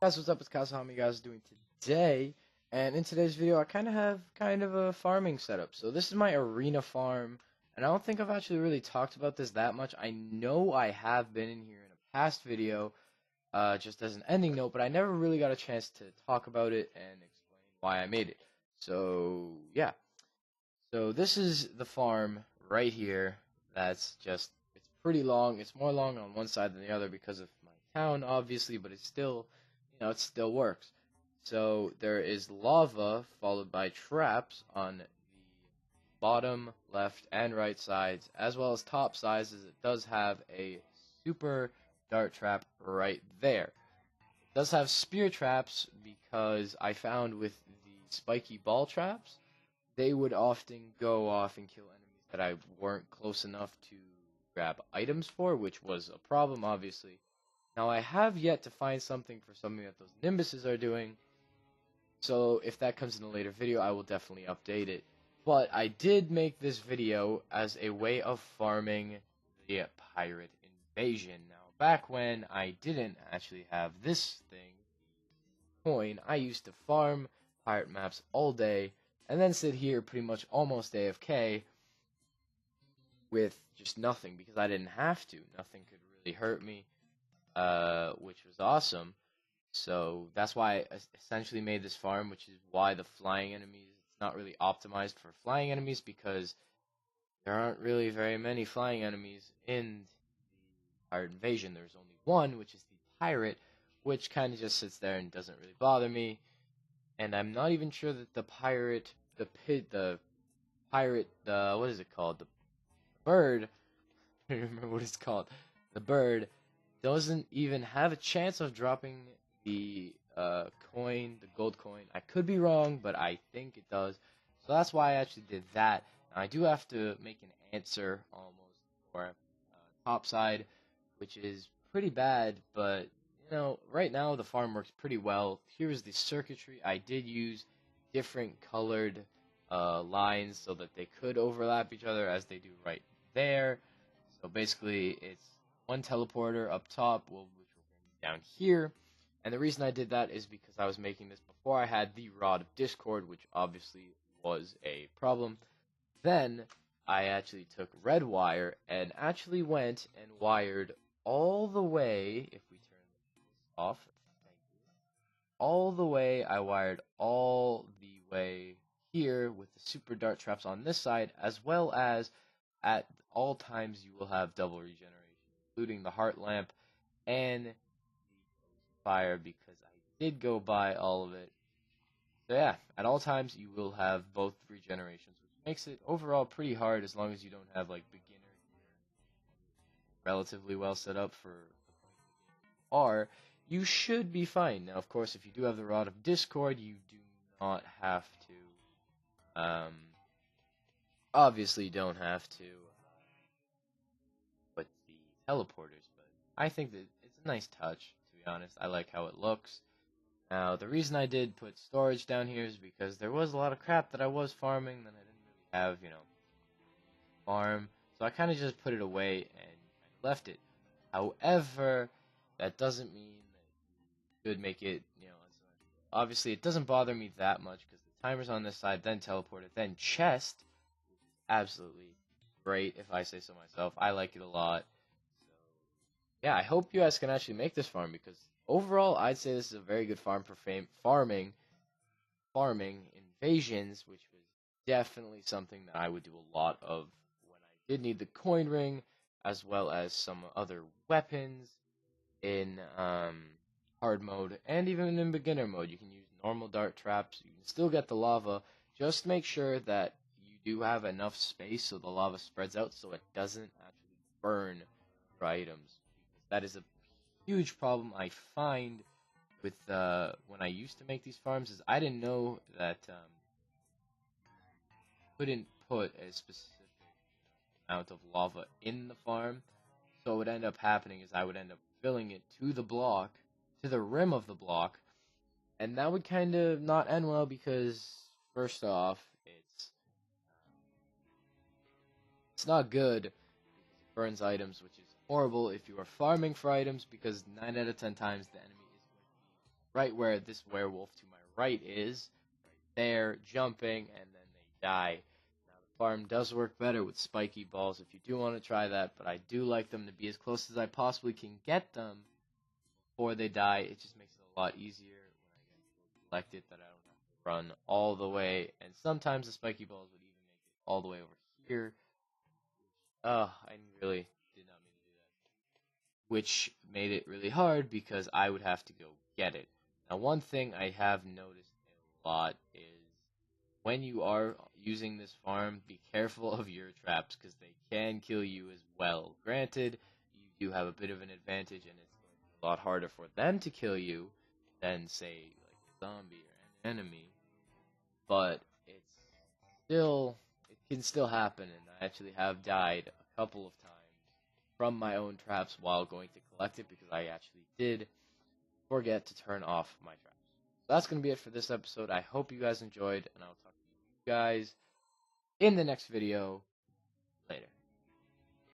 Guys, what's up? It's Kaz. How are you guys doing today? And in today's video, I have a farming setup. So this is my arena farm, and I don't think I've actually really talked about this that much. I know I have been in here in a past video, just as an ending note, but I never really got a chance to talk about it and explain why I made it. So yeah, so this is the farm right here. It's pretty long. It's more long on one side than the other because of my town, obviously, but it's still, it still works. So there is lava followed by traps on the bottom, left, and right sides, as well as top sides, as it does have a super dart trap right there. It does have spear traps because I found with the spiky ball traps, they would often go off and kill enemies that I weren't close enough to grab items for, which was a problem, obviously. Now, I have yet to find something for something that those Nimbuses are doing, so if that comes in a later video, I will definitely update it. But I did make this video as a way of farming the pirate invasion. Now, back when I didn't actually have this thing, coin, I used to farm pirate maps all day, and then sit here pretty much almost AFK with just nothing, because I didn't have to. Nothing could really hurt me, which was awesome. So that's why I essentially made this farm, which is why the flying enemies, it's not really optimized for flying enemies, because there aren't really very many flying enemies in the pirate invasion. There's only one, which is the pirate, which kind of just sits there and doesn't really bother me. And I'm not even sure that the pirate, what is it called? The bird, I don't remember what it's called. The bird doesn't even have a chance of dropping the coin, the gold coin. I could be wrong, but I think it does. So that's why I actually did that. Now, I do have to make an answer almost for top side, which is pretty bad, but right now the farm works pretty well. Here's the circuitry. I did use different colored lines so that they could overlap each other, as they do right there. So basically, it's one teleporter up top, which will bring me down here. And the reason I did that is because I was making this before I had the Rod of Discord, which obviously was a problem. Then I actually took red wire and actually went and wired all the way, if we turn this off, thank you, all the way, I wired all the way here with the super dart traps on this side, as well as at all times you will have double regeneration, including the heart lamp and the fire, because I did go by all of it. So yeah, at all times you will have both regenerations, which makes it overall pretty hard as long as you don't have like beginner relatively well set up for the are. You should be fine. Now, of course, if you do have the Rod of Discord, you do not have to. Obviously, don't have to put the teleporters, but I think that it's a nice touch. To be honest, I like how it looks. Now, the reason I did put storage down here is because there was a lot of crap that I was farming that I didn't really have, farm. So I kind of just put it away and left it. However, that doesn't mean that you could make it, obviously it doesn't bother me that much because the timer's on this side, then teleporter, then chest, which is absolutely great if I say so myself. I like it a lot. So, yeah, I hope you guys can actually make this farm, because overall, I'd say this is a very good farm for farming invasions, which was definitely something that I would do a lot of when I did need the coin ring, as well as some other weapons in hard mode, and even in beginner mode. You can use normal dart traps. You can still get the lava. Just make sure that you do have enough space so the lava spreads out, so it doesn't actually burn your items. That is a huge problem I find with when I used to make these farms, is I didn't know that couldn't put a specific amount of lava in the farm. So what would end up happening is I would end up filling it to the block, to the rim of the block, and that would kind of not end well, because first off, it's not good because it burns items, which is horrible if you are farming for items, because 9 out of 10 times the enemy is going to be right where this werewolf to my right is, right there, jumping, and then they die. Now, the farm does work better with spiky balls if you do want to try that, but I do like them to be as close as I possibly can get them before they die. It just makes it a lot easier when I get collected that I don't have to run all the way, and sometimes the spiky balls would even make it all the way over here. I really did not mean to do that. Which made it really hard because I would have to go get it. Now, one thing I have noticed a lot is when you are using this farm, be careful of your traps because they can kill you as well. Granted, you do have a bit of an advantage, and it's going to be a lot harder for them to kill you than, say, like a zombie or an enemy. But it can still happen, and I actually have died a couple of times from my own traps while going to collect it because I actually did forget to turn off my traps. So that's going to be it for this episode. I hope you guys enjoyed, and I'll talk to you guys in the next video.